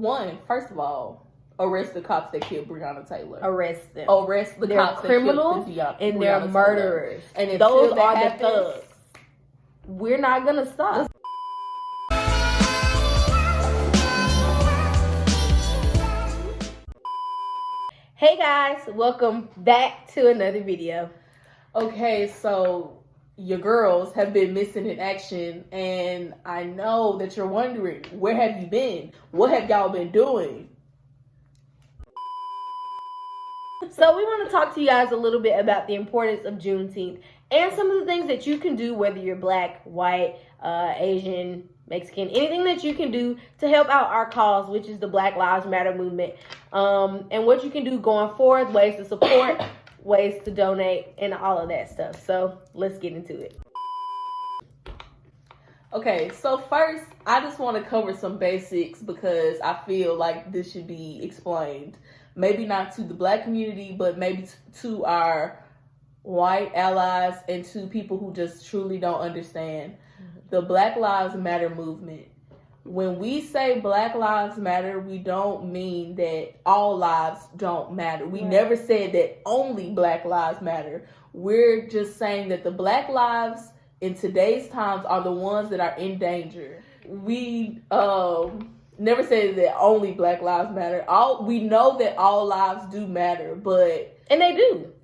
First of all, arrest the cops that killed Breonna Taylor. Arrest them. Arrest the cops criminals that killed and they're Breonna murderers. Taylor. And those are the thugs. We're not gonna stop. Hey guys, welcome back to another video. Okay, so your girls have been missing in action, and I know that you're wondering, where have you been? What have y'all been doing? So we want to talk to you guys a little bit about the importance of Juneteenth and some of the things that you can do, whether you're black, white, Asian, Mexican, anything that you can do to help out our cause, which is the Black Lives Matter movement, and what you can do going forward, ways to support, ways to donate, and all of that stuff. So let's get into it. Okay, so first, I just want to cover some basics because I feel like this should be explained. Maybe not to the black community, but maybe to our white allies and to people who just truly don't understand. The Black Lives Matter movement. When we say Black Lives Matter, we don't mean that all lives don't matter. We never said that only Black Lives Matter. We're just saying that the Black lives in today's times are the ones that are in danger. We never said that only Black Lives Matter. We know that all lives do matter, and they do.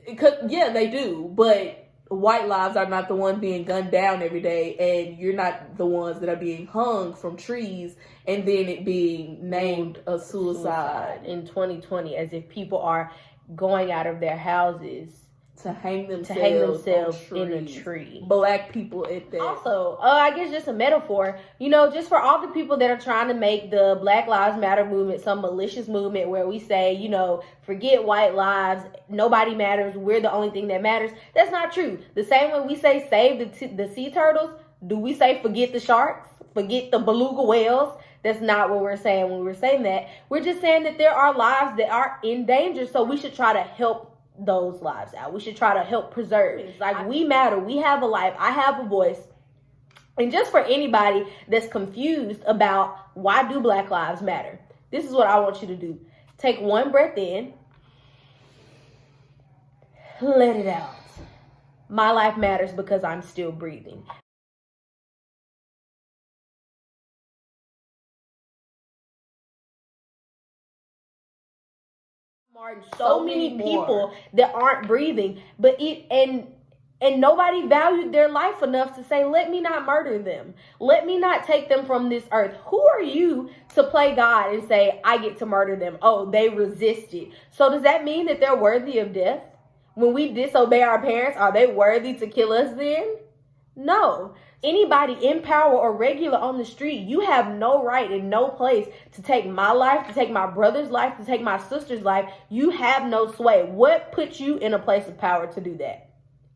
Yeah, they do. But white lives are not the ones being gunned down every day, and you're not the ones that are being hung from trees and then it being named a suicide in 2020, as if people are going out of their houses to hang themselves in a tree. Black people at that. Also, I guess just a metaphor, just for all the people that are trying to make the Black Lives Matter movement some malicious movement where we say, forget white lives, nobody matters, we're the only thing that matters. That's not true. The same way we say save the sea turtles, do we say forget the sharks, forget the beluga whales? That's not what we're saying when we're saying that. We're just saying that there are lives that are in danger, so we should try to help those lives out. We should try to help preserve. It's like we matter. We have a life. I have a voice. And just for anybody that's confused about why do Black lives matter, this is what I want you to do. Take one breath in. Let it out. My life matters because I'm still breathing. So many people that aren't breathing, but and nobody valued their life enough to say, let me not murder them. Let me not take them from this earth. Who are you to play God and say, I get to murder them? Oh, they resisted. So does that mean that they're worthy of death? When we disobey our parents, are they worthy to kill us then? No. Anybody in power or regular on the street, you have no right and no place to take my life, to take my brother's life, to take my sister's life. You have no sway. What puts you in a place of power to do that?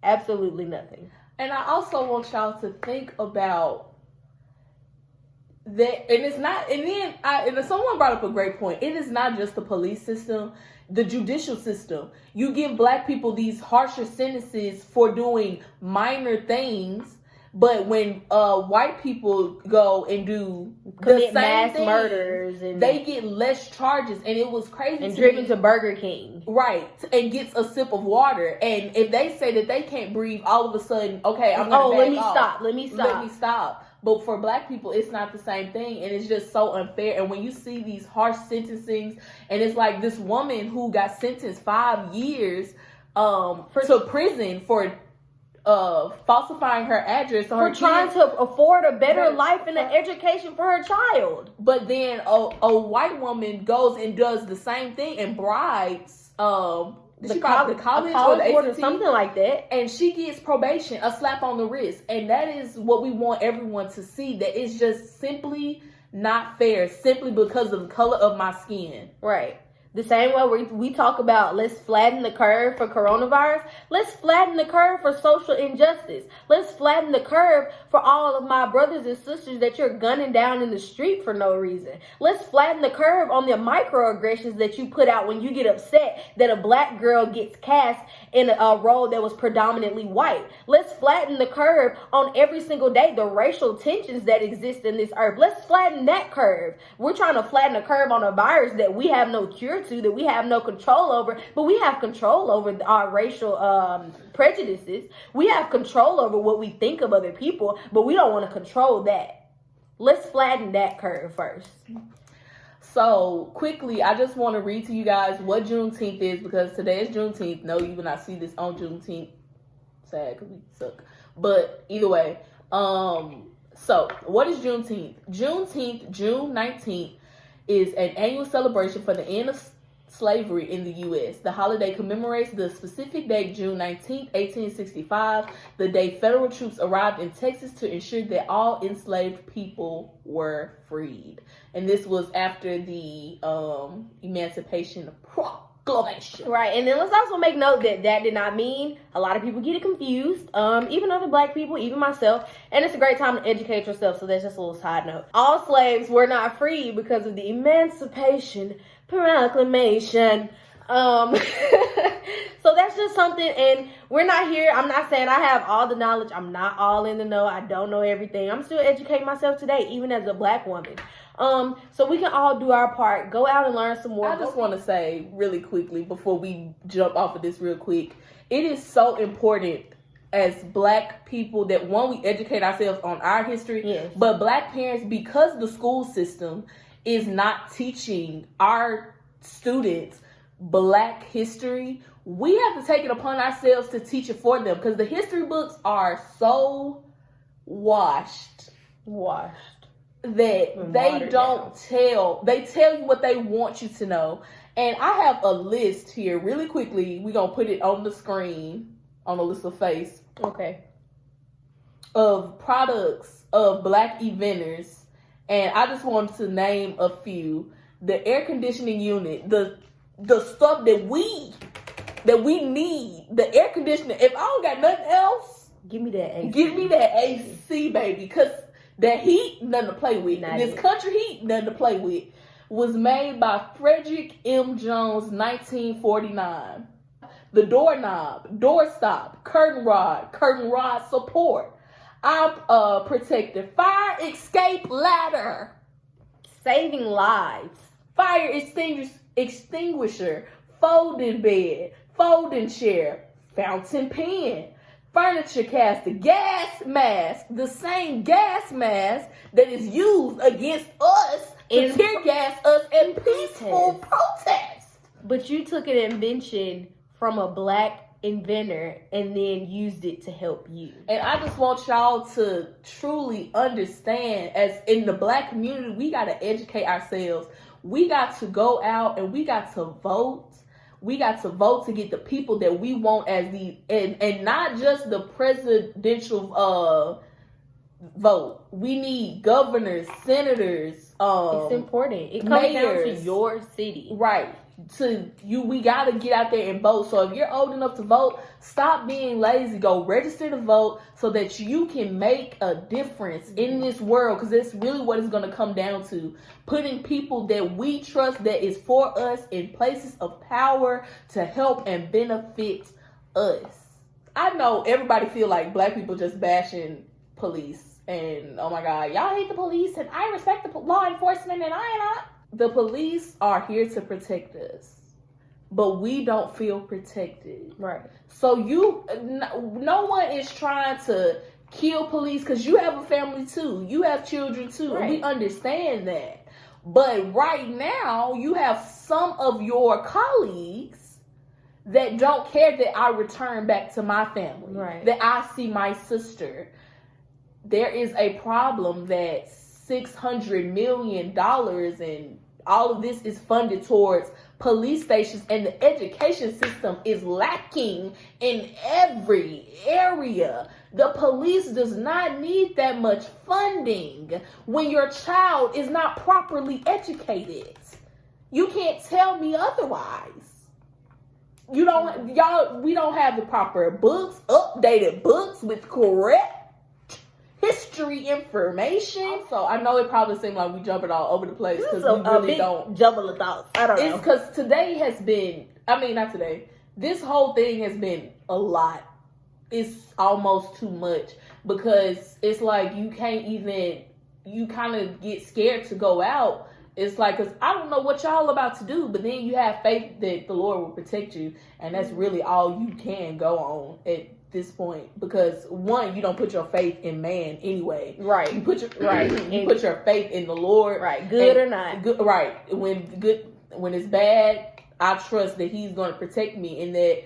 Absolutely nothing. And I also want y'all to think about that, and it's not, and someone brought up a great point. It is not just the police system, the judicial system. You give black people these harsher sentences for doing minor things, but when white people go and commit mass murders, and they get less charges, and it was crazy. And driven to Burger King, right? And gets a sip of water, and if they say that they can't breathe, all of a sudden, okay, I'm gonna let me stop. But for black people, it's not the same thing, and it's just so unfair. And when you see these harsh sentencings, and it's like this woman who got sentenced 5 years to prison for falsifying her address for trying to afford a better life and an education for her child. But then a white woman goes and does the same thing and bribes the college or the board or something like that, and she gets probation, a slap on the wrist. And that is what we want everyone to see, that it's just simply not fair, simply because of the color of my skin. Right. The same way we talk about let's flatten the curve for coronavirus, let's flatten the curve for social injustice. Let's flatten the curve for all of my brothers and sisters that you're gunning down in the street for no reason. Let's flatten the curve on the microaggressions that you put out when you get upset that a black girl gets cast in a role that was predominantly white. Let's flatten the curve on every single day the racial tensions that exist in this earth. Let's flatten that curve. We're trying to flatten a curve on a virus that we have no cure to, that we have no control over, but we have control over our racial prejudices. We have control over what we think of other people, but we don't want to control that. Let's flatten that curve first. So, quickly, I just want to read to you guys what Juneteenth is, because today is Juneteenth. No, you will not see this on Juneteenth. Sad, because we suck. But, either way. So, what is Juneteenth? Juneteenth, June 19th, is an annual celebration for the end of slavery in the U.S. The holiday commemorates the specific date, June 19th, 1865, the day federal troops arrived in Texas to ensure that all enslaved people were freed. And this was after the Emancipation Proclamation. Right, and then let's also make note that did not mean, a lot of people get it confused, even other black people, even myself, and it's a great time to educate yourself, so that's just a little side note. All slaves were not free because of the Emancipation Proclamation. So that's just something, and we're not here, I'm not saying I have all the knowledge, I'm not all in the know, I don't know everything, I'm still educating myself today, even as a black woman. So we can all do our part, go out and learn some more. I just want to say really quickly, before we jump off of this real quick, it is so important as black people that, one, we educate ourselves on our history, yes, but black parents, because the school system is not teaching our students black history, we have to take it upon ourselves to teach it for them, because the history books are so washed that they don't tell. They tell you what they want you to know. And I have a list here really quickly. We're going to put it on the screen on Alyssa's face. Okay. Of products of black inventors. And I just wanted to name a few. The air conditioning unit, the stuff that we need, the air conditioner. If I don't got nothing else, give me that AC. Give me that AC, baby, because that heat, nothing to play with. This country heat, nothing to play with. Was made by Frederick M. Jones, 1949. The doorknob, doorstop, curtain rod support, eye protector, fire escape ladder, saving lives, fire extinguisher, folding bed, folding chair, fountain pen, furniture caster, gas mask, the same gas mask that is used against us to tear gas us in peaceful protest. But you took an invention from a black inventor and then used it to help you. And I just want y'all to truly understand, as in the black community, we got to educate ourselves. We got to go out and we got to vote. We got to vote to get the people that we want as and not just the presidential vote. We need governors, senators. It's important. It comes down to your city. Right. We got to get out there and vote. So if you're old enough to vote, stop being lazy. Go register to vote so that you can make a difference in this world, because that's really what it's going to come down to. Putting people that we trust, that is for us, in places of power to help and benefit us. I know everybody feel like black people just bashing police and, oh my God, y'all hate the police and I respect the law enforcement and I not. The police are here to protect us, but we don't feel protected. Right. So no one is trying to kill police, because you have a family too. You have children too. Right. And we understand that. But right now, you have some of your colleagues that don't care that I return back to my family. Right. That I see my sister. There is a problem that $600 million and all of this is funded towards police stations, and the education system is lacking in every area. The police does not need that much funding when your child is not properly educated. You can't tell me otherwise. We don't have the proper books, updated books with correct history information. So I know it probably seemed like we jumping all over the place because we really don't. Jumble of thoughts. I don't know. It's because today has been, not today. This whole thing has been a lot. It's almost too much because it's like you kind of get scared to go out. It's like, because I don't know what y'all about to do, but then you have faith that the Lord will protect you, and that's really all you can go on at this point. Because one, you don't put your faith in man anyway. Right. You put your faith in the Lord. Right. Good or not. Good. Right. When it's bad, I trust that He's going to protect me, and that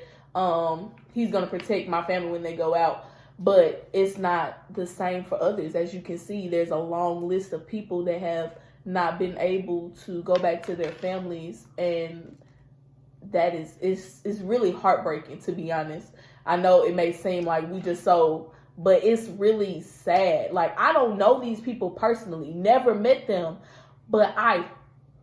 He's going to protect my family when they go out. But it's not the same for others. As you can see, there's a long list of people that have not been able to go back to their families, and that is really heartbreaking, to be honest. I know it may seem like we just but it's really sad. Like, I don't know these people personally, never met them, but I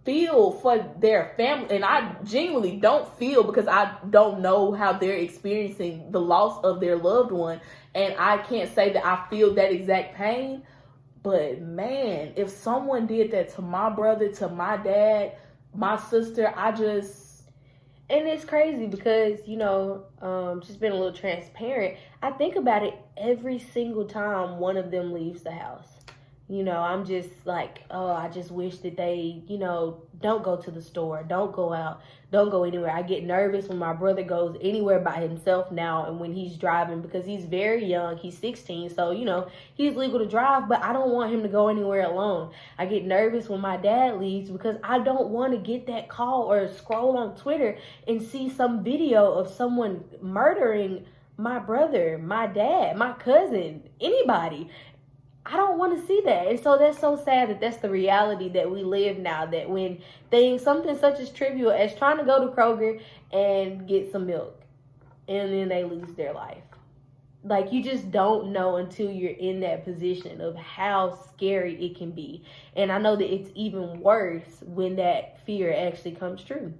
feel for their family, and I genuinely don't feel because I don't know how they're experiencing the loss of their loved one, and I can't say that I feel that exact pain. But man, if someone did that to my brother, to my dad, my sister, and it's crazy because, just being a little transparent, I think about it every single time one of them leaves the house. I'm just like, I just wish that they, don't go to the store, don't go out, don't go anywhere. I get nervous when my brother goes anywhere by himself now, and when he's driving, because he's very young, he's 16, so, he's legal to drive, but I don't want him to go anywhere alone. I get nervous when my dad leaves because I don't want to get that call or scroll on Twitter and see some video of someone murdering my brother, my dad, my cousin, anybody. I don't want to see that. And so that's so sad that that's the reality that we live now, that when something such as trivial as trying to go to Kroger and get some milk, and then they lose their life. Like, you just don't know until you're in that position of how scary it can be. And I know that it's even worse when that fear actually comes true.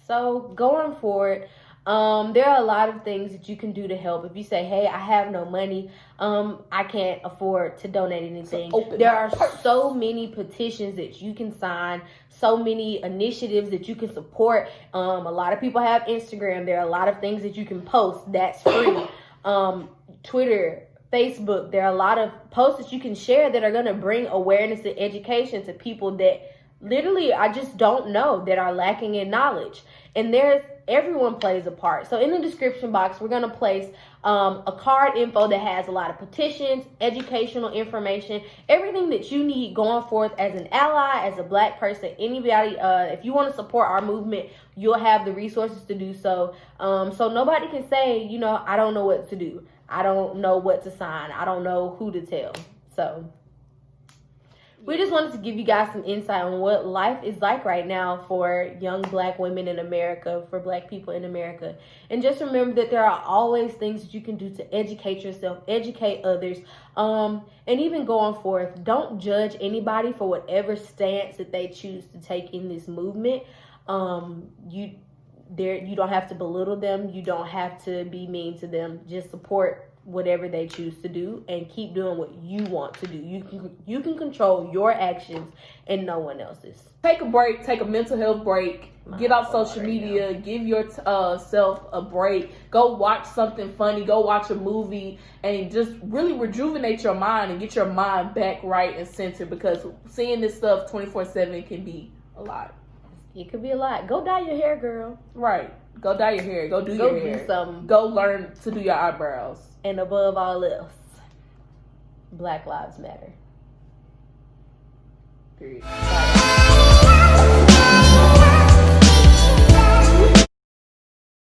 So going forward, there are a lot of things that you can do to help. If you say, hey, I have no money, I can't afford to donate anything. There are so many petitions that you can sign, so many initiatives that you can support. A lot of people have Instagram. There are a lot of things that you can post that's free. Twitter, Facebook, there are a lot of posts that you can share that are going to bring awareness and education to people that literally I just don't know, that are lacking in knowledge. And everyone plays a part. So in the description box, we're going to place a card info that has a lot of petitions, educational information, everything that you need going forth as an ally, as a Black person, anybody. If you want to support our movement, you'll have the resources to do so. So nobody can say, I don't know what to do. I don't know what to sign. I don't know who to tell. So we just wanted to give you guys some insight on what life is like right now for young Black women in America, for Black people in America. And just remember that there are always things that you can do to educate yourself, educate others, and even going forth. Don't judge anybody for whatever stance that they choose to take in this movement. You don't have to belittle them. You don't have to be mean to them. Just support whatever they choose to do and keep doing what you want to do. You can control your actions and no one else's. Take a break, take a mental health break, get off social media, give yourself a break, go watch something funny, go watch a movie, and just really rejuvenate your mind and get your mind back right and centered, because seeing this stuff 24/7 can be a lot. It could be a lot. Go dye your hair, girl. Right. Go dye your hair. Go do your hair. Something. Go learn to do your eyebrows. And above all else, Black Lives Matter. Period.